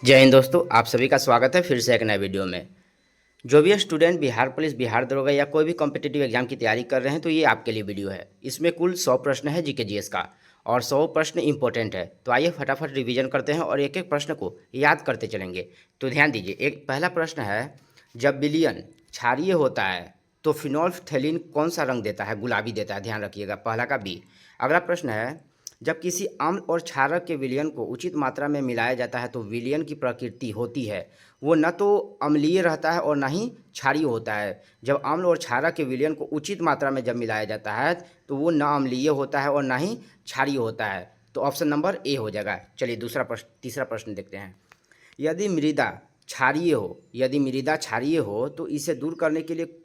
जय हिंद दोस्तों, आप सभी का स्वागत है फिर से एक नए वीडियो में। जो भी स्टूडेंट बिहार पुलिस, बिहार दरोगा या कोई भी कॉम्पिटिटिव एग्जाम की तैयारी कर रहे हैं तो ये आपके लिए वीडियो है। इसमें कुल 100 प्रश्न है जीके जीएस का और 100 प्रश्न इंपॉर्टेंट है। तो आइए फटाफट रिवीजन करते हैं और एक एक प्रश्न को याद करते चलेंगे। तो ध्यान दीजिए, एक पहला प्रश्न है, जब विलयन क्षारीय होता है तो फिनोल्फ्थेलिन कौन सा रंग देता है? गुलाबी देता है, ध्यान रखिएगा, पहला का बी। अगला प्रश्न है, जब किसी अम्ल और क्षारक के विलयन को उचित मात्रा में मिलाया जाता है तो विलयन की प्रकृति होती है, वो न तो अम्लीय रहता है और न ही क्षारीय होता है। जब अम्ल और क्षारक के विलयन को उचित मात्रा में जब मिलाया जाता है तो वो न अम्लीय होता है और न ही क्षारीय होता है। तो ऑप्शन नंबर ए हो जाएगा। चलिए दूसरा प्रश्न, तीसरा प्रश्न देखते हैं। यदि मृदा क्षारीय हो तो इसे दूर करने के लिए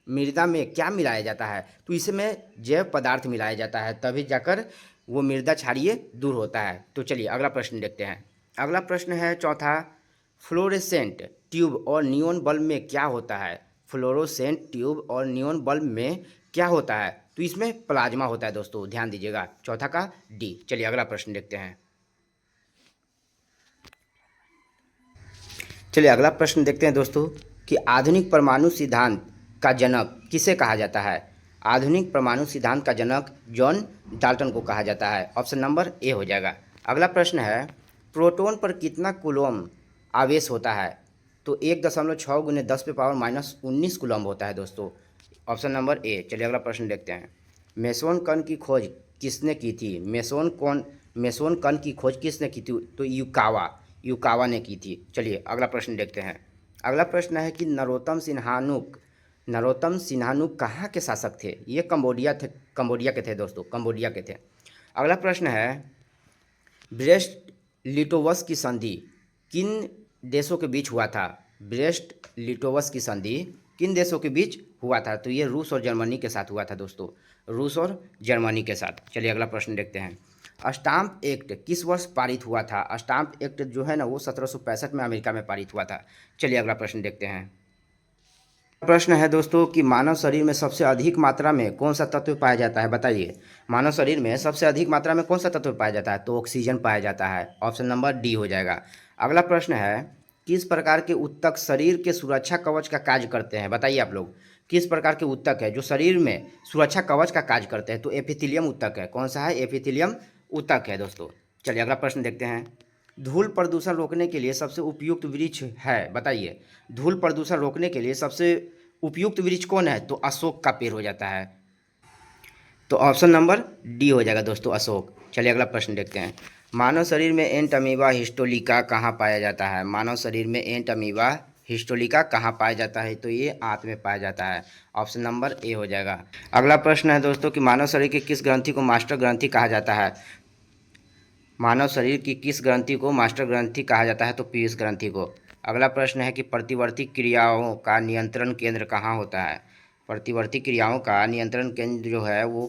मृदा में क्या मिलाया जाता है? तो इसमें जैव पदार्थ मिलाया जाता है, तभी जाकर वो मृदा क्षारीय दूर होता है। तो चलिए अगला प्रश्न देखते हैं। अगला प्रश्न है चौथा, फ्लोरेसेंट ट्यूब और नियॉन बल्ब में क्या होता है? फ्लोरोसेंट ट्यूब और नियॉन बल्ब में क्या होता है? तो इसमें प्लाज्मा होता है दोस्तों, ध्यान दीजिएगा, चौथा का डी। चलिए अगला प्रश्न देखते हैं। चलिए अगला प्रश्न देखते हैं दोस्तों कि आधुनिक परमाणु सिद्धांत का जनक किसे कहा जाता है? आधुनिक परमाणु सिद्धांत का जनक जॉन डाल्टन को कहा जाता है। ऑप्शन नंबर ए हो जाएगा। अगला प्रश्न है, प्रोटॉन पर कितना कूलम्ब आवेश होता है? तो 1.6 गुने 10⁻⁻19 कूलम्ब होता है दोस्तों। Option number A. चलिए अगला प्रश्न देखते हैं। मेसोन कण की खोज किसने की थी? मेसोन कण की खोज किसने की थी? तो युकावा ने की थी। चलिए अगला प्रश्न देखते हैं। अगला प्रश्न है कि नरोत्तम सिन्हानुक कहाँ के शासक थे? ये कंबोडिया के थे दोस्तों, कंबोडिया के थे। अगला प्रश्न है, ब्रेस्ट लिटोवस की संधि किन देशों के बीच हुआ था? ब्रेस्ट लिटोवस की संधि किन देशों के बीच हुआ था? तो ये रूस और जर्मनी के साथ हुआ था दोस्तों, रूस और जर्मनी के साथ। चलिए अगला प्रश्न देखते हैं। स्टाम्प एक्ट किस वर्ष पारित हुआ था? स्टाम्प एक्ट जो है ना वो 1765 में अमेरिका में पारित हुआ था। चलिए अगला प्रश्न देखते हैं। प्रश्न है दोस्तों कि मानव शरीर में सबसे अधिक मात्रा में कौन सा तत्व पाया जाता है? बताइए, मानव शरीर में सबसे अधिक मात्रा में कौन सा तत्व पाया जाता है? तो ऑक्सीजन पाया जाता है। ऑप्शन नंबर डी हो जाएगा। अगला प्रश्न है, किस प्रकार के ऊतक शरीर के सुरक्षा कवच का कार्य करते हैं? बताइए आप लोग, किस प्रकार के ऊतक है जो शरीर में सुरक्षा कवच का कार्य करते हैं? तो एपिथेलियम ऊतक है। कौन सा है? एपिथेलियम ऊतक है दोस्तों। चलिए अगला प्रश्न देखते हैं। धूल प्रदूषण रोकने के लिए सबसे उपयुक्त वृक्ष है? बताइए, धूल प्रदूषण रोकने के लिए सबसे उपयुक्त वृक्ष कौन है? तो अशोक का पेड़ हो जाता है। तो ऑप्शन नंबर डी हो जाएगा दोस्तों, अशोक। चलिए अगला प्रश्न देखते हैं। मानव शरीर में एंट अमीबा हिस्टोलिका कहाँ पाया जाता है? मानव शरीर में एंट अमीबा हिस्टोलिका कहाँ पाया जाता है? तो ये आंत में पाया जाता है। ऑप्शन नंबर ए हो जाएगा। अगला प्रश्न है दोस्तों कि मानव शरीर की किस ग्रंथि को मास्टर ग्रंथि कहा जाता है? मानव शरीर की किस ग्रंथि को मास्टर ग्रंथि कहा जाता है? तो पीयूष ग्रंथि को। अगला प्रश्न है कि प्रतिवर्ती क्रियाओं का नियंत्रण केंद्र कहाँ होता है? प्रतिवर्ती क्रियाओं का नियंत्रण केंद्र जो है वो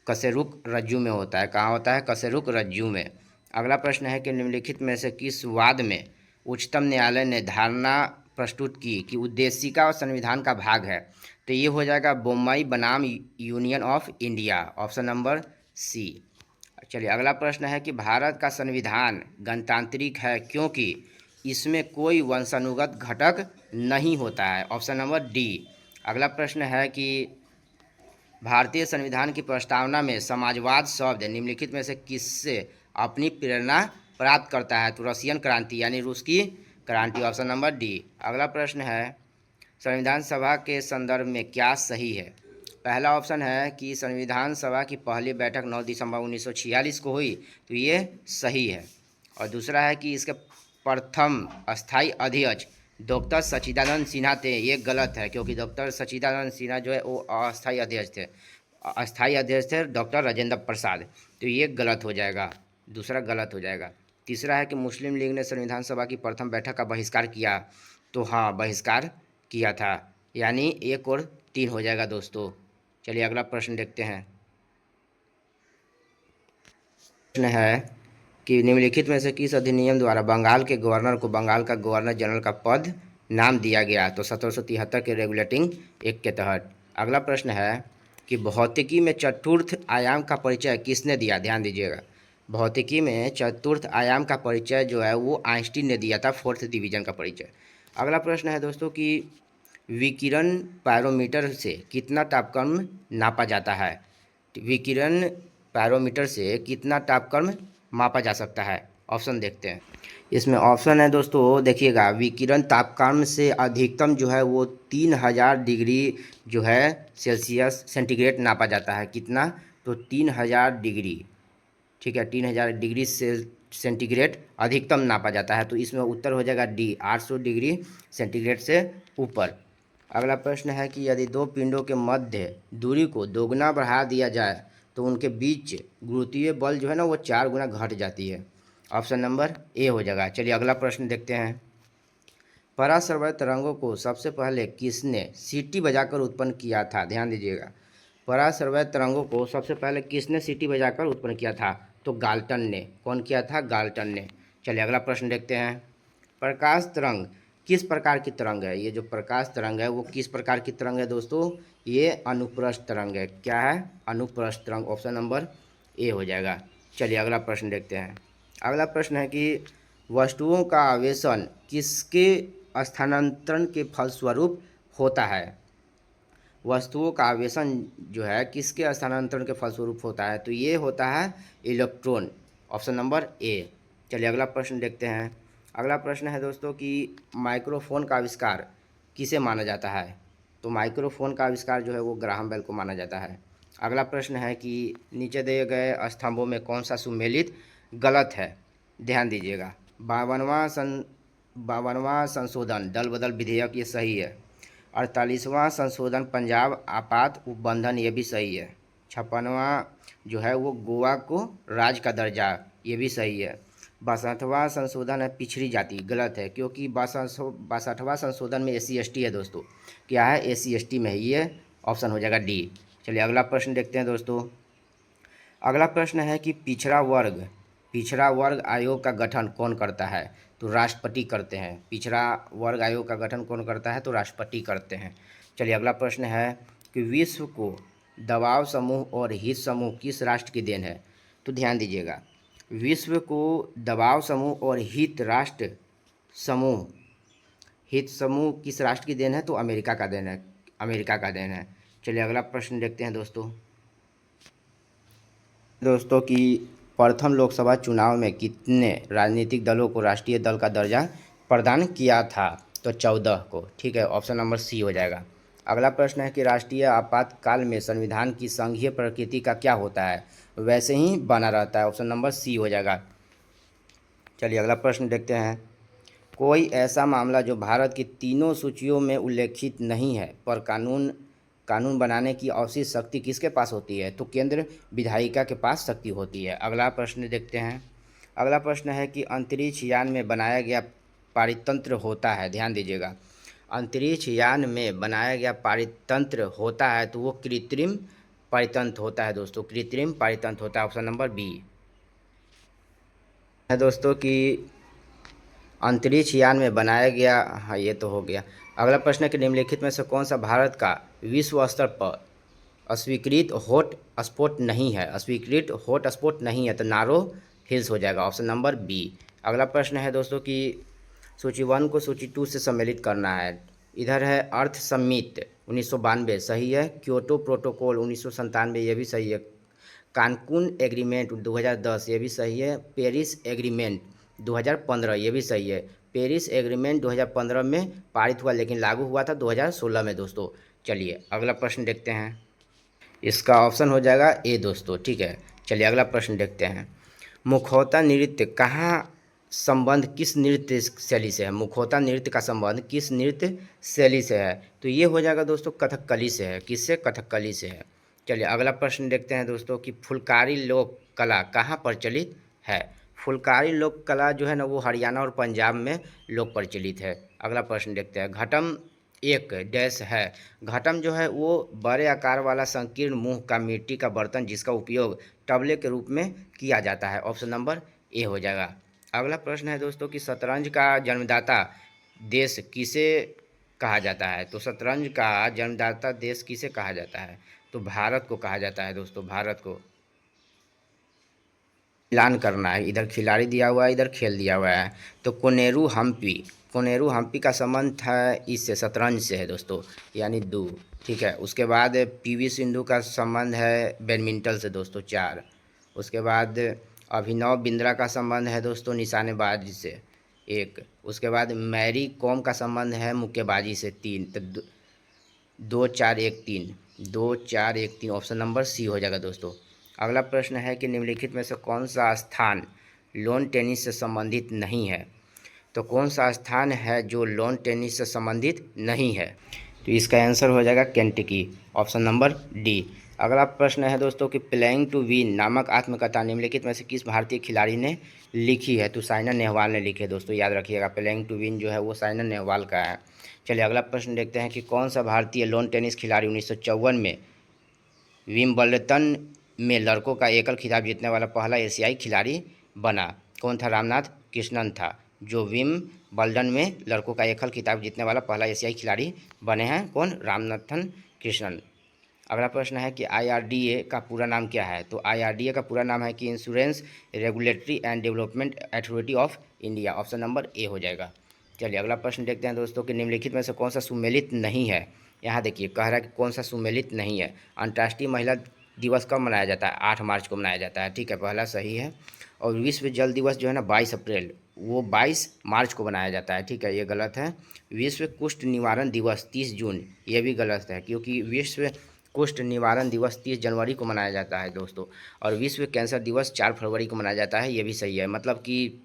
कशेरुक रज्जु में होता है। कहाँ होता है? कशेरुक रज्जु में। अगला प्रश्न है कि निम्नलिखित में से किस वाद में उच्चतम न्यायालय ने धारणा प्रस्तुत की कि उद्देशिका और संविधान का भाग है? तो ये हो जाएगा बोम्बई बनाम Union of India. Option number C. चलिए अगला प्रश्न है कि भारत का संविधान गणतांत्रिक है क्योंकि इसमें कोई वंशानुगत घटक नहीं होता है। Option number D. अगला प्रश्न है कि भारतीय संविधान की प्रस्तावना में समाजवाद शब्द निम्नलिखित में से किससे अपनी प्रेरणा प्राप्त करता है? तो रशियन क्रांति यानी रूस की क्रांति। Option number D. अगला प्रश्न है, संविधान सभा के संदर्भ में क्या सही है? पहला ऑप्शन है कि संविधान सभा की पहली बैठक 9 दिसंबर 1946 को हुई, तो ये सही है। और दूसरा है कि इसके प्रथम अस्थाई अध्यक्ष डॉक्टर सच्चिदानंद सिन्हा थे, ये गलत है क्योंकि डॉक्टर सच्चिदानंद सिन्हा जो है वो अस्थाई अध्यक्ष थे। अस्थाई अध्यक्ष थे डॉक्टर राजेंद्र प्रसाद, तो ये गलत हो जाएगा, दूसरा गलत हो जाएगा। तीसरा है कि मुस्लिम लीग ने संविधान सभा की प्रथम बैठक का बहिष्कार किया, तो हाँ बहिष्कार किया था, यानी 1 और 3 हो जाएगा दोस्तों। चलिए अगला प्रश्न देखते हैं। प्रश्न है कि निम्नलिखित में से किस अधिनियम द्वारा बंगाल के गवर्नर को बंगाल का गवर्नर जनरल का पद नाम दिया गया? तो 1773 के रेगुलेटिंग एक्ट के तहत। अगला प्रश्न है कि भौतिकी में चतुर्थ आयाम का परिचय किसने दिया? ध्यान दीजिएगा, भौतिकी में चतुर्थ आयाम का परिचय जो है वो आइंस्टीन ने दिया था, फोर्थ डिवीजन का परिचय। अगला प्रश्न है दोस्तों कि विकिरण पायरोमीटर से कितना तापक्रम नापा जाता है। विकिरण पायरोमीटर से कितना तापक्रम मापा जा सकता है। ऑप्शन देखते हैं। इसमें ऑप्शन है दोस्तों, देखिएगा, विकिरण तापक्रम से अधिकतम जो है वो 3000 डिग्री जो है सेल्सियस सेंटीग्रेड नापा जाता है। कितना? तो 3000 डिग्री, ठीक है, 3000 डिग्री सेंटीग्रेड अधिकतम नापा जाता है। तो इसमें उत्तर हो जाएगा डी, 800 डिग्री सेंटीग्रेड से ऊपर। अगला प्रश्न है कि यदि दो पिंडों के मध्य दूरी को दोगुना बढ़ा दिया जाए तो उनके बीच गुरुत्वीय बल जो है ना वो 4 गुना घट जाती है। ऑप्शन नंबर ए हो जाएगा। चलिए अगला प्रश्न देखते हैं। पराश्रव्य तरंगों को सबसे पहले किसने सीटी बजाकर उत्पन्न किया था? ध्यान दीजिएगा, पराश्रव्य तरंगों को सबसे पहले किसने सीटी बजाकर उत्पन्न किया था? तो गाल्टन ने। कौन किया था? गाल्टन ने। चलिए अगला प्रश्न देखते हैं। प्रकाश तरंग किस प्रकार की तरंग है? ये जो प्रकाश तरंग है वो किस प्रकार की तरंग है दोस्तों? ये अनुप्रस्थ तरंग है। क्या है? अनुप्रस्थ तरंग। ऑप्शन नंबर ए हो जाएगा। चलिए अगला प्रश्न देखते हैं। अगला प्रश्न है कि वस्तुओं का आवेशन किसके स्थानांतरण के फलस्वरूप होता है? वस्तुओं का आवेशन जो है किसके स्थानांतरण के फलस्वरूप होता है? तो ये होता है इलेक्ट्रॉन। Option number A. चलिए अगला प्रश्न देखते हैं। अगला प्रश्न है दोस्तों कि माइक्रोफोन का आविष्कार किसे माना जाता है? तो माइक्रोफोन का आविष्कार जो है वो ग्राहम बेल को माना जाता है। अगला प्रश्न है कि नीचे दिए गए स्तंभों में कौन सा सुमेलित गलत है? ध्यान दीजिएगा। 52वां संशोधन दल बदल विधेयक ये सही है। 48वां संशोधन पंजाब आपात उपबंधन ये भी सही है। 56वां जो है वो गोवा को राज्य का दर्जा ये भी सही है। 62वां संशोधन है पिछड़ी जाति, गलत है, क्योंकि 62वां संशोधन में SC ST है दोस्तों। क्या है? SC ST में है, ये ऑप्शन हो जाएगा डी। चलिए अगला प्रश्न देखते हैं दोस्तों। अगला प्रश्न है कि पिछड़ा वर्ग आयोग का गठन कौन करता है? तो राष्ट्रपति करते हैं। पिछड़ा वर्ग आयोग का गठन कौन करता है? तो राष्ट्रपति करते हैं। चलिए अगला प्रश्न है कि विश्व को दबाव समूह और हित समूह किस राष्ट्र की देन है? तो ध्यान दीजिएगा, विश्व को दबाव समूह और हित समूह किस राष्ट्र की देन है? तो अमेरिका का देन है। अमेरिका का देन है। चलिए अगला प्रश्न देखते हैं दोस्तों कि प्रथम लोकसभा चुनाव में कितने राजनीतिक दलों को राष्ट्रीय दल का दर्जा प्रदान किया था? तो 14 को, ठीक है, ऑप्शन नंबर सी हो जाएगा। अगला प्रश्न है कि राष्ट्रीय आपातकाल में संविधान की संघीय प्रकृति का क्या होता है? वैसे ही बना रहता है। ऑप्शन नंबर सी हो जाएगा। चलिए अगला प्रश्न देखते हैं। कोई ऐसा मामला जो भारत की तीनों सूचियों में उल्लेखित नहीं है पर कानून बनाने की अवशिष्ट शक्ति किसके पास होती है? तो केंद्र विधायिका के पास शक्ति होती है। अगला प्रश्न देखते हैं। अगला प्रश्न है कि अंतरिक्ष यान में बनाया गया पारितंत्र होता है। ध्यान दीजिएगा, अंतरिक्ष यान में बनाया गया पारितंत्र होता है तो वो कृत्रिम पारितंत्र होता है दोस्तों। कृत्रिम पारितंत्र होता है। ऑप्शन नंबर बी है दोस्तों कि अंतरिक्ष यान में बनाया गया, हाँ ये तो हो गया। अगला प्रश्न है कि निम्नलिखित में से कौन सा भारत का विश्व स्तर पर अस्वीकृत हॉट स्पॉट नहीं है? अस्वीकृत हॉट स्पॉट नहीं है तो नारो हिल्स हो जाएगा। Option number B. अगला प्रश्न है दोस्तों कि सूची 1 को सूची 2 से सम्मिलित करना है। इधर है अर्थ समिट 1992 सही है। क्योटो प्रोटोकॉल 1997 ये भी सही है। कानकुन एग्रीमेंट 2010 ये भी सही है। पेरिस एग्रीमेंट 2015 ये भी सही है। पेरिस एग्रीमेंट 2015 में पारित हुआ लेकिन लागू हुआ था 2016 में दोस्तों। चलिए अगला प्रश्न देखते हैं। इसका ऑप्शन हो जाएगा ए दोस्तों, ठीक है। चलिए अगला प्रश्न देखते हैं। मुखौटा नृत्य कहाँ संबंध किस नृत्य शैली से है? मुखौटा नृत्य का संबंध किस नृत्य शैली से है? तो ये हो जाएगा दोस्तों कथकली से है। किससे? कथकली से है। चलिए अगला प्रश्न देखते हैं दोस्तों कि फुलकारी लोक कला कहाँ प्रचलित है? फुलकारी लोक कला जो है ना वो हरियाणा और पंजाब में लोक प्रचलित है। अगला प्रश्न देखते हैं। घटम एक डैश है। घटम जो है वो बड़े आकार वाला संकीर्ण मुंह का मिट्टी का बर्तन जिसका उपयोग टबले के रूप में किया जाता है। ऑप्शन नंबर ए हो जाएगा। अगला प्रश्न है दोस्तों कि शतरंज का जन्मदाता देश किसे कहा जाता है? तो शतरंज का जन्मदाता देश किसे कहा जाता है? तो भारत को कहा जाता है दोस्तों, भारत को। मिलान करना है, इधर खिलाड़ी दिया हुआ है, इधर खेल दिया हुआ है। तो कोनेरू हम्पी का संबंध है इससे, शतरंज से है दोस्तों, यानी 2। ठीक है, उसके बाद पीवी सिंधु का संबंध है बैडमिंटन से दोस्तों, 4। उसके बाद अभिनव बिंद्रा का संबंध है दोस्तों निशानेबाजी से, 1। उसके बाद मैरी कॉम का संबंध है मुक्केबाजी से, 3। तो 2 4 1 3, 2 4 1 3 ऑप्शन नंबर सी हो जाएगा दोस्तों। अगला प्रश्न है कि निम्नलिखित में से कौन सा स्थान लॉन टेनिस से संबंधित नहीं है। तो कौन सा स्थान है जो लॉन टेनिस से संबंधित नहीं है, तो इसका आंसर हो जाएगा केंटकी, ऑप्शन नंबर डी। अगला प्रश्न है दोस्तों कि प्लेइंग टू विन नामक आत्मकथा निम्नलिखित में से किस भारतीय खिलाड़ी ने लिखी है। तो साइना नेहवाल ने लिखी है दोस्तों, याद रखिएगा, प्लेइंग टू विन जो है वो साइना नेहवाल का है। चलिए अगला प्रश्न देखते हैं कि कौन सा भारतीय लॉन टेनिस खिलाड़ी 1954 में विम्बलडन में लड़कों का एकल खिताब जीतने वाला पहला एशियाई खिलाड़ी बना। कौन था? रामनाथ कृष्णन था, जो विम्बलडन में लड़कों का एकल खिताब जीतने वाला पहला एशियाई खिलाड़ी बने हैं। कौन? रामनाथन कृष्णन। अगला प्रश्न है कि IRDA का पूरा नाम क्या है। तो IRDA का पूरा नाम है कि insurance regulatory and development authority of India, option number A हो जाएगा। चलिए अगला प्रश्न देखते हैं दोस्तों कि निम्नलिखित में से कौन सा सुमेलित नहीं है। यहाँ देखिए कह रहा है कि कौन सा सुमेलित नहीं है। अंतर्राष्ट्रीय महिला दिवस कब मनाया जाता है? 8 मार्च को मनाया जाता है। ठीक है, पहला सही है। और विश्व जल दिवस जो है ना 22 अप्रैल, वो 22 मार्च को मनाया जाता है। ठीक है, ये गलत है। विश्व कुष्ठ निवारण दिवस 30 जून, ये भी गलत है, क्योंकि विश्व कुष्ठ निवारण दिवस 30 जनवरी को मनाया जाता है दोस्तों। और विश्व कैंसर दिवस 4 फरवरी को मनाया जाता है, ये भी सही है। मतलब कि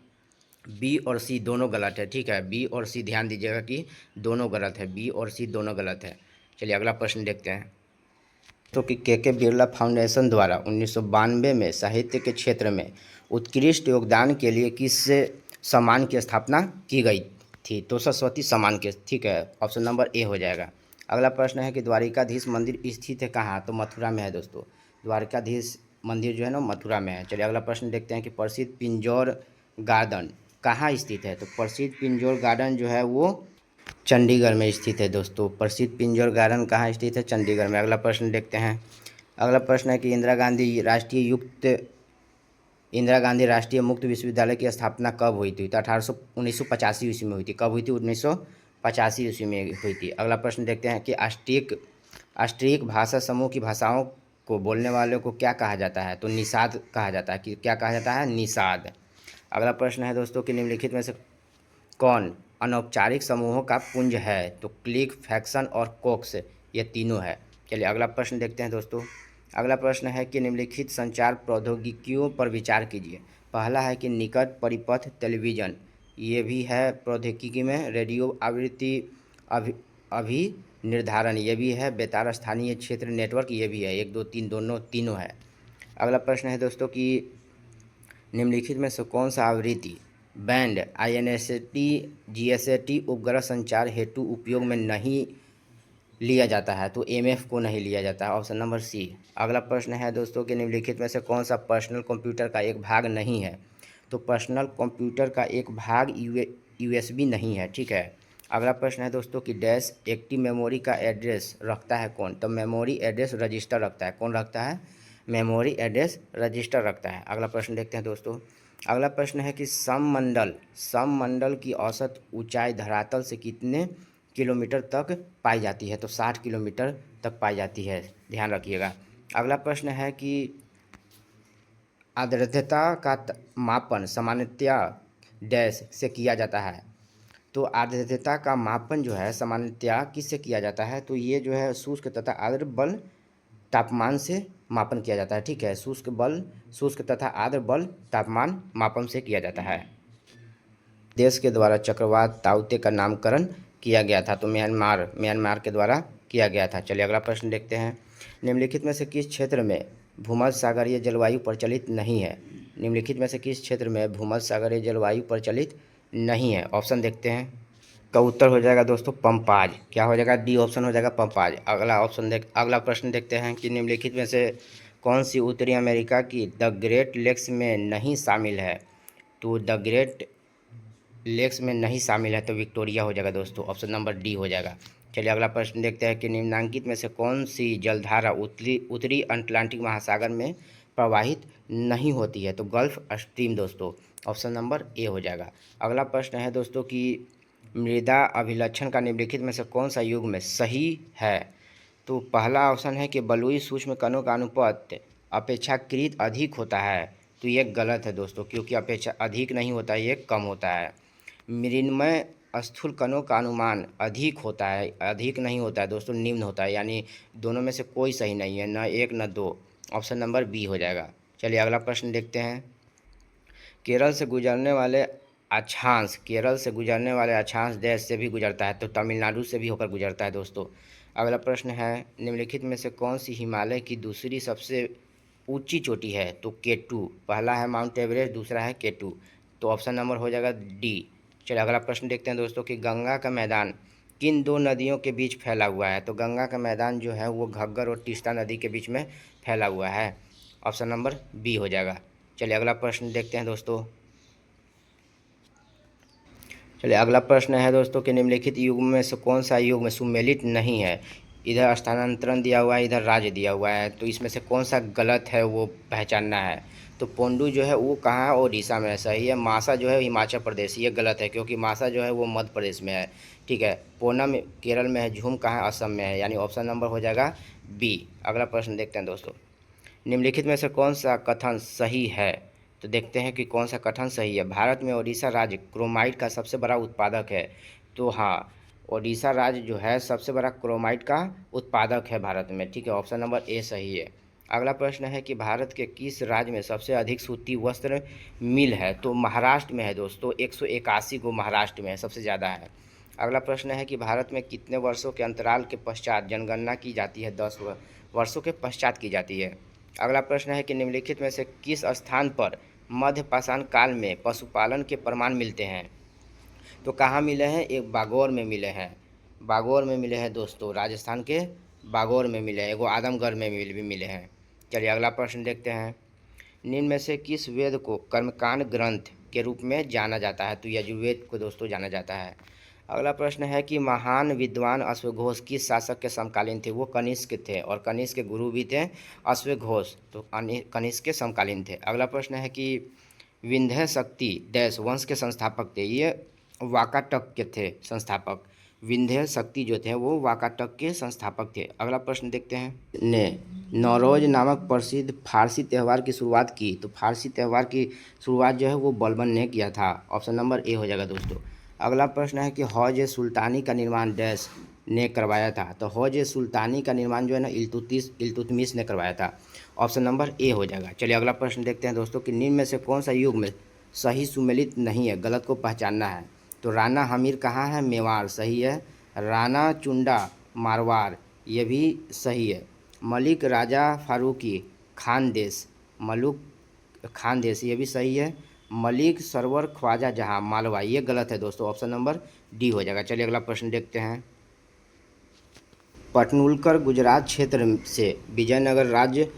बी और सी दोनों गलत है। ठीक है, बी और सी ध्यान दीजिएगा कि दोनों गलत है, बी और सी दोनों गलत है। चलिए अगला प्रश्न देखते हैं। तो कि के बिरला फाउंडेशन द्वारा 1992 में साहित्य के क्षेत्र में उत्कृष्ट योगदान के लिए किस सम्मान की स्थापना की गई थी। तो सरस्वती सम्मान के। ठीक है, ऑप्शन नंबर ए हो जाएगा। अगला प्रश्न है कि द्वारिकाधीश मंदिर स्थित है कहाँ। तो मथुरा में है दोस्तों, द्वारिकाधीश मंदिर जो है ना मथुरा में है। चलिए अगला प्रश्न देखते हैं कि प्रसिद्ध पिंजौर गार्डन कहाँ स्थित है। तो प्रसिद्ध पिंजौर गार्डन जो है वो चंडीगढ़ में स्थित है दोस्तों। प्रसिद्ध पिंजौर गार्डन कहाँ स्थित है? चंडीगढ़ में। अगला प्रश्न देखते हैं। अगला प्रश्न है कि इंदिरा गांधी राष्ट्रीय मुक्त विश्वविद्यालय की स्थापना कब हुई थी। तो 1985 ईस्वी में हुई थी। कब हुई थी? 1985 ईस्वी में हुई थी। अगला प्रश्न देखते हैं कि ऑस्ट्रिक भाषा समूह की भाषाओं को बोलने वालों को क्या कहा जाता है। तो निषाद कहा जाता है। कि क्या कहा जाता है? निषाद। अगला प्रश्न है दोस्तों कि निम्नलिखित में से कौन अनौपचारिक समूहों का पुंज है। तो क्लिक, फैक्शन और कोक्स, ये तीनों है। चलिए अगला प्रश्न देखते हैं दोस्तों। अगला प्रश्न है कि निम्नलिखित संचार प्रौद्योगिकियों पर विचार कीजिए। पहला है कि निकट परिपथ टेलीविज़न, ये भी है प्रौद्योगिकी में। रेडियो आवृत्ति अभी निर्धारण, ये भी है। बेतार स्थानीय क्षेत्र नेटवर्क, ये भी है। 1 2 3 तीनों है। अगला प्रश्न है दोस्तों कि निम्नलिखित में से कौन सा आवृत्ति बैंड INST GSAT उपग्रह संचार हेतु उपयोग में नहीं लिया जाता है। तो MF को नहीं लिया जाता है, ऑप्शन नंबर सी। अगला प्रश्न है दोस्तों कि निम्नलिखित में से कौन सा पर्सनल कंप्यूटर का एक भाग नहीं है। तो पर्सनल कंप्यूटर का एक भाग USB नहीं है। ठीक है। अगला प्रश्न है दोस्तों कि डैश एक्टिव मेमोरी का एड्रेस रखता है कौन। तो मेमोरी एड्रेस रजिस्टर रखता है। कौन रखता है? मेमोरी एड्रेस रजिस्टर रखता है। अगला प्रश्न देखते हैं दोस्तों। अगला प्रश्न है कि सममंडल की औसत ऊंचाई धरातल से कितने किलोमीटर तक पाई जाती है। तो 60 किलोमीटर तक पाई जाती है, ध्यान रखिएगा। अगला प्रश्न है कि आर्द्रता का मापन सामान्यतया डैश से किया जाता है। तो आर्द्रता का मापन जो है सामान्यतया किससे किया जाता है। तो ये जो है शुष्क तथा आर्द्र बल तापमान से मापन किया जाता है। ठीक है, शुष्क तथा आर्द्र बल तापमान मापन से किया जाता है। देश के द्वारा चक्रवात ताउते का नामकरण किया गया था। तो म्यांमार के द्वारा किया गया था। चलिए अगला प्रश्न देखते हैं। निम्नलिखित में से किस क्षेत्र में भूमध्यसागरीय जलवायु प्रचलित नहीं है। निम्नलिखित में से किस क्षेत्र में भूमध्यसागरीय जलवायु प्रचलित नहीं है। ऑप्शन देखते हैं। का उत्तर हो जाएगा दोस्तों पंपाज। क्या हो जाएगा? डी ऑप्शन हो जाएगा पंपाज। अगला प्रश्न देखते हैं कि निम्नलिखित में से कौन सी उत्तरी अमेरिका की द ग्रेट लेक्स में नहीं शामिल है। तो द ग्रेट लेक्स में नहीं शामिल है तो विक्टोरिया हो जाएगा दोस्तों, ऑप्शन नंबर डी हो जाएगा। चलिए अगला प्रश्न देखते हैं कि निम्नांकित में से कौन सी जलधारा उत्तरी अटलांटिक महासागर में प्रवाहित नहीं होती है? तो गल्फ स्ट्रीम दोस्तों, ऑप्शन नंबर ए हो जाएगा। अगला प्रश्न है दोस्तों कि मृदा अभिलक्षण का निम्नलिखित में से कौन सा युग्म सही है? तो पहला ऑप्शन है कि बलुई सूक्ष्म कणों का अनुपात अपेक्षाकृत अधिक होता है। तो ये गलत है दोस्तों, क्योंकि अपेक्षा अधिक नहीं होता है, ये कम होता है। मृण्मय स्थूल कणों का अनुमान अधिक होता है, अधिक नहीं होता है दोस्तों, निम्न होता है। यानी दोनों में से कोई सही नहीं है, न एक न दो। ऑप्शन नंबर बी हो जाएगा। चलिए अगला प्रश्न देखते हैं। केरल से गुजरने वाले अक्षांश देश से भी गुजरता है, तो तमिलनाडु से भी होकर गुजरता है दोस्तों। अगला प्रश्न है, निम्नलिखित में से कौन सी हिमालय की दूसरी सबसे ऊंची चोटी है? तो K2। पहला है माउंट एवरेस्ट, दूसरा है K2। तो ऑप्शन नंबर हो जाएगा डी। चलिए अगला प्रश्न देखते हैं दोस्तों कि गंगा का मैदान किन दो नदियों के बीच फैला हुआ है? तो गंगा का मैदान जो है वो घग्गर और तीस्ता नदी के बीच में फैला हुआ है। ऑप्शन नंबर बी हो जाएगा। चलिए अगला प्रश्न देखते हैं दोस्तों। चलिए अगला प्रश्न है दोस्तों कि निम्नलिखित युग्म में से कौन सा युग्म सुमेलित नहीं है? इधर स्थानांतरण दिया हुआ है, इधर राज्य दिया हुआ है, तो इसमें से कौन सा गलत है वो पहचानना है। तो पोंडू जो है वो कहाँ है? ओडिशा में है, सही है। मासा जो है हिमाचल प्रदेश, ये गलत है क्योंकि मासा जो है वो मध्य प्रदेश में है, ठीक है। पूनम केरल में है, झूम कहाँ है? असम में है, यानी ऑप्शन नंबर हो जाएगा बी। अगला प्रश्न देखते हैं दोस्तों। निम्नलिखित में से कौन सा कथन सही है? तो देखते हैं कि कौन सा कथन सही है। भारत में ओडिशा राज्य क्रोमाइट का सबसे बड़ा उत्पादक है। तो हाँ, ओडिशा राज्य जो है सबसे बड़ा क्रोमाइट का उत्पादक है भारत में, ठीक है। ऑप्शन नंबर ए सही है। अगला प्रश्न है कि भारत के किस राज्य में सबसे अधिक सूती वस्त्र मिल है? तो महाराष्ट्र में है दोस्तों, 181 को महाराष्ट्र में है, सबसे ज़्यादा है। अगला प्रश्न है कि भारत में कितने वर्षों के अंतराल के पश्चात जनगणना की जाती है? 10 वर्षों के पश्चात की जाती है। अगला प्रश्न है कि निम्नलिखित में से किस स्थान पर मध्य पाषाण काल में पशुपालन के प्रमाण मिलते हैं? तो कहाँ मिले हैं? एक बागौर में मिले हैं, बागौर में मिले हैं दोस्तों, राजस्थान के बागौर में मिले हैं। एगो आदमगढ़ में भी मिले हैं। चलिए अगला प्रश्न देखते हैं। निम्न में से किस वेद को कर्मकांड ग्रंथ के रूप में जाना जाता है? तो यजुर्वेद को दोस्तों जाना जाता है। अगला प्रश्न है कि महान विद्वान अश्वघोष किस शासक के समकालीन थे? वो कनिष्क थे, और कनिष्क के गुरु भी थे अश्वघोष, तो कनिष्क के समकालीन थे। अगला प्रश्न है कि विंध्य शक्ति डैश वंश के संस्थापक थे? ये वाकाटक के थे संस्थापक। विंध्य शक्ति जो थे वो वाकाटक के संस्थापक थे। अगला प्रश्न देखते हैं। ने नौरोज नामक प्रसिद्ध फारसी त्यौहार की शुरुआत की? तो फारसी त्यौहार की शुरुआत जो है वो बलबन ने किया था। ऑप्शन नंबर ए हो जाएगा दोस्तों। अगला प्रश्न है कि हौज सुल्तानी का निर्माण डैश ने करवाया था? तो हौज सुल्तानी का निर्माण जो है ना इल्तुतमिश ने करवाया था। ऑप्शन नंबर ए हो जाएगा। चलिए अगला प्रश्न देखते हैं दोस्तों कि निम्न में से कौन सा युग में सही सुमेलित नहीं है? गलत को पहचानना है। तो राणा हमीर कहाँ है? मेवाड़, सही है। राणा चुंडा मारवाड़, ये भी सही है। मलिक राजा फारूकी खानदेश, मलुक खानदेश, ये भी सही है। मलिक सरवर ख्वाजा जहाँ मालवा, ये गलत है दोस्तों। ऑप्शन नंबर डी हो जाएगा। चलिए अगला प्रश्न देखते हैं। पटनुलकर गुजरात क्षेत्र से विजयनगर राज्य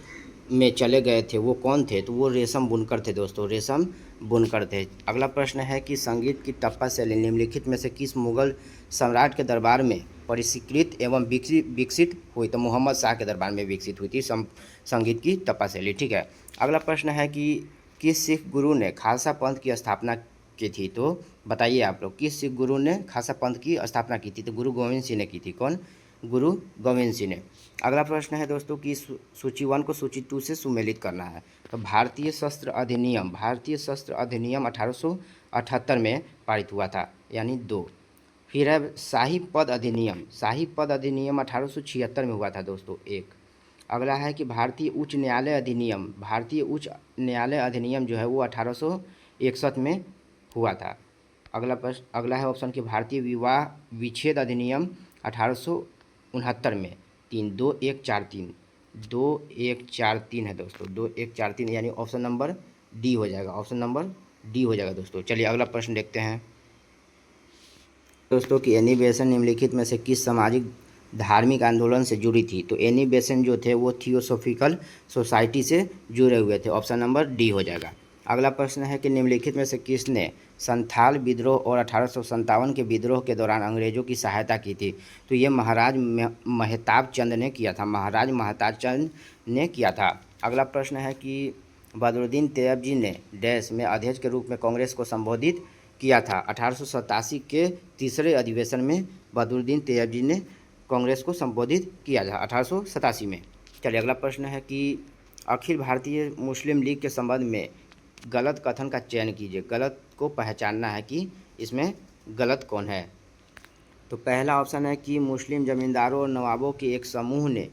में चले गए थे, वो कौन थे? तो वो रेशम बुनकर थे दोस्तों, रेशम बुनकर थे। अगला प्रश्न है कि संगीत की टप्पा शैली निम्नलिखित में से किस मुगल सम्राट के दरबार में परिष्कृत एवं विकसित हुई? तो मोहम्मद शाह के दरबार में विकसित हुई थी संगीत की टप्पा शैली, ठीक है। अगला प्रश्न है कि किस सिख गुरु ने खालसा पंथ की स्थापना की थी? तो बताइए आप लोग, किस सिख गुरु ने खालसा पंथ की स्थापना की थी? तो गुरु गोविंद सिंह ने की थी। कौन? गुरु गोविंद सिंह ने। अगला प्रश्न है दोस्तों कि सूची 1 को सूची 2 से सुमेलित करना है। तो भारतीय शस्त्र अधिनियम 1878 में पारित हुआ था, यानी 2। फिर है शाही पद अधिनियम 1876 में हुआ था दोस्तों, 1। अगला है कि भारतीय उच्च न्यायालय अधिनियम जो है वो 1861 में हुआ था। अगला है ऑप्शन कि भारतीय विवाह विच्छेद अधिनियम 1869 में, 3, 2143 है दोस्तों, 2143, यानी ऑप्शन नंबर डी हो जाएगा। ऑप्शन नंबर डी हो जाएगा दोस्तों। चलिए अगला प्रश्न देखते हैं दोस्तों कि एनी बेसेंट निम्नलिखित में से किस सामाजिक धार्मिक आंदोलन से जुड़ी थी? तो एनी बेसेंट जो थे वो थियोसॉफिकल सोसाइटी से जुड़े हुए थे। ऑप्शन नंबर डी हो जाएगा। अगला प्रश्न है कि निम्नलिखित में से किसने संथाल विद्रोह और 1857 के विद्रोह के दौरान अंग्रेजों की सहायता की थी? तो ये महाराज महताब चंद ने किया था, महाराज महताब चंद ने किया था। अगला प्रश्न है कि बदरुद्दीन तैयबजी ने डैश में अध्यक्ष के रूप में कांग्रेस को संबोधित किया था। 1887 के तीसरे अधिवेशन में बदरुद्दीन तैयबजी ने कांग्रेस को संबोधित किया था 1887 में। चलिए अगला प्रश्न है कि अखिल भारतीय मुस्लिम लीग के संबंध में गलत कथन का चयन कीजिए। गलत को पहचानना है कि इसमें गलत कौन है। तो पहला ऑप्शन है कि मुस्लिम जमींदारों और नवाबों के एक समूह ने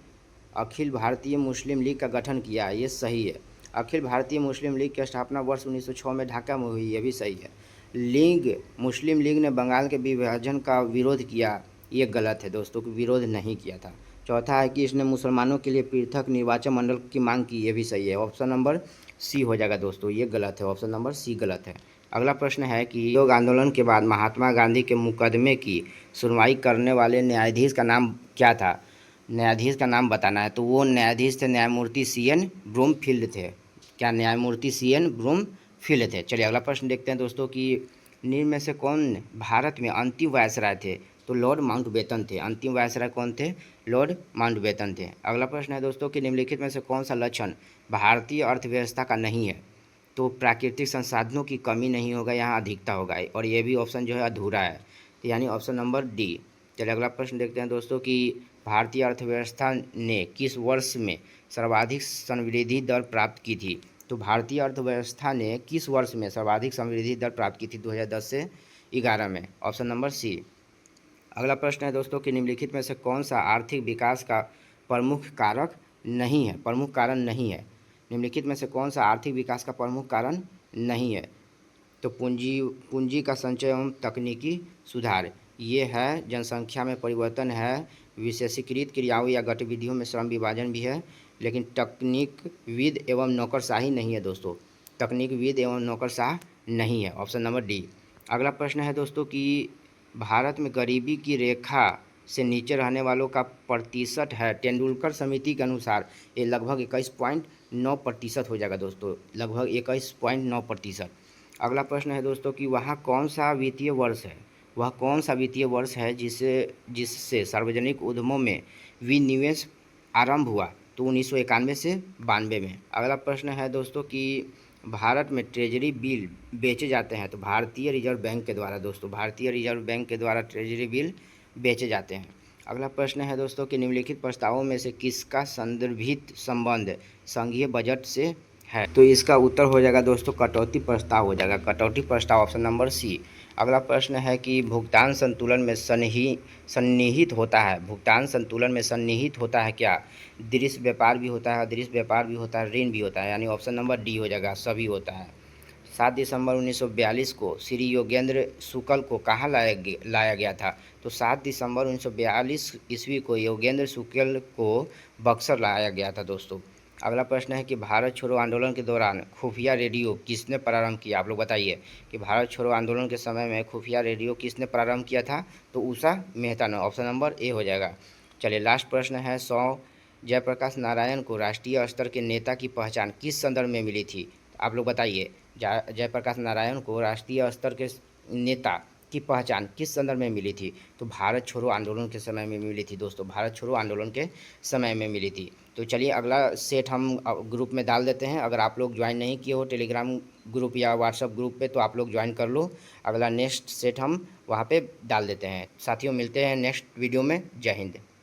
अखिल भारतीय मुस्लिम लीग का गठन किया है, ये सही है। अखिल भारतीय मुस्लिम लीग की स्थापना वर्ष 1906 में ढाका में हुई, ये भी सही है। मुस्लिम लीग ने बंगाल के विभाजन का विरोध किया, ये गलत है दोस्तों, कि विरोध नहीं किया था। चौथा है कि इसने मुसलमानों के लिए पृथक निर्वाचन मंडल की मांग की, ये भी सही है। ऑप्शन नंबर सी हो जाएगा दोस्तों, ये गलत है, ऑप्शन नंबर सी गलत है। अगला प्रश्न है कि योग आंदोलन के बाद महात्मा गांधी के मुकदमे की सुनवाई करने वाले न्यायाधीश का नाम क्या था। न्यायाधीश का नाम बताना है। तो वो न्यायाधीश थे न्यायमूर्ति CN ब्रूमफील्ड थे। क्या न्यायमूर्ति CN ब्रूमफील्ड थे। चलिए अगला प्रश्न देखते हैं दोस्तों कि निम्न में से कौन भारत में अंतिम वायसराय थे। तो लॉर्ड माउंटबेटन थे। अंतिम वायसराय कौन थे, लॉर्ड माउंटबेटन थे। अगला प्रश्न है दोस्तों कि निम्नलिखित में से कौन सा लक्षण भारतीय अर्थव्यवस्था का नहीं है। तो प्राकृतिक संसाधनों की कमी नहीं होगा, यहाँ अधिकता होगा, और ये भी ऑप्शन जो है अधूरा है, तो यानी ऑप्शन नंबर डी। चलिए अगला प्रश्न देखते हैं दोस्तों कि भारतीय अर्थव्यवस्था ने किस वर्ष में सर्वाधिक समृद्धि दर प्राप्त की थी। तो भारतीय अर्थव्यवस्था ने किस वर्ष में सर्वाधिक समृद्धि दर प्राप्त की थी, 2010 से 11 में, ऑप्शन नंबर सी। अगला प्रश्न है दोस्तों कि निम्नलिखित में से कौन सा आर्थिक विकास का प्रमुख कारक नहीं है, प्रमुख कारण नहीं है। निम्नलिखित में से कौन सा आर्थिक विकास का प्रमुख कारण नहीं है। तो पूंजी का संचय एवं तकनीकी सुधार, ये है। जनसंख्या में परिवर्तन है। विशेषीकृत क्रियाओं या गतिविधियों में श्रम विभाजन भी है। लेकिन तकनीकविद एवं नौकरशाही नहीं है दोस्तों, तकनीकविद एवं नौकरशाह नहीं है, ऑप्शन नंबर डी। अगला प्रश्न है दोस्तों कि भारत में गरीबी की रेखा से नीचे रहने वालों का प्रतिशत है। तेंदुलकर समिति के अनुसार ये लगभग 21.9% हो जाएगा दोस्तों, लगभग 21.9%। अगला प्रश्न है दोस्तों कि वह कौन सा वित्तीय वर्ष है, वह कौन सा वित्तीय वर्ष है जिससे सार्वजनिक उद्यमों में विनिवेश आरंभ हुआ। तो 1991 से 92 में। अगला प्रश्न है दोस्तों कि भारत में ट्रेजरी बिल बेचे जाते हैं। तो भारतीय रिजर्व बैंक के द्वारा दोस्तों, भारतीय रिजर्व बैंक के द्वारा ट्रेजरी बिल बेचे जाते हैं। अगला प्रश्न है दोस्तों कि निम्नलिखित प्रस्तावों में से किसका संदर्भित संबंध संघीय बजट से है। तो इसका उत्तर हो जाएगा दोस्तों कटौती प्रस्ताव हो जाएगा, कटौती प्रस्ताव, ऑप्शन नंबर सी। अगला प्रश्न है कि भुगतान संतुलन में सन्निहित होता है, भुगतान संतुलन में सन्निहित होता है क्या। दृश्य व्यापार भी होता है, अदृश्य व्यापार भी होता है, ऋण भी होता है, यानी ऑप्शन नंबर डी हो जाएगा, सभी होता है। 7 दिसंबर 1942 को श्री योगेंद्र शुक्ल को कहाँ लाया गया था। तो 7 दिसंबर 1942 ईस्वी को योगेंद्र शुक्ल को बक्सर लाया गया था दोस्तों। अगला प्रश्न है कि भारत छोड़ो आंदोलन के दौरान खुफिया रेडियो किसने प्रारंभ किया। आप लोग बताइए कि भारत छोड़ो आंदोलन के समय में खुफिया रेडियो किसने प्रारंभ किया था। तो उषा मेहता ने, ऑप्शन नंबर ए हो जाएगा। चलिए लास्ट प्रश्न है 100 जयप्रकाश नारायण को राष्ट्रीय स्तर के नेता की पहचान किस संदर्भ में मिली थी। आप लोग बताइए, जयप्रकाश नारायण को राष्ट्रीय स्तर के नेता की पहचान किस संदर्भ में मिली थी। तो भारत छोड़ो आंदोलन के समय में मिली थी दोस्तों, भारत छोड़ो आंदोलन के समय में मिली थी। तो चलिए अगला सेट हम ग्रुप में डाल देते हैं। अगर आप लोग ज्वाइन नहीं किए हो टेलीग्राम ग्रुप या व्हाट्सअप ग्रुप पे, तो आप लोग ज्वाइन कर लो। अगला नेक्स्ट सेट हम वहाँ पे डाल देते हैं। साथियों मिलते हैं नेक्स्ट वीडियो में। जय हिंद।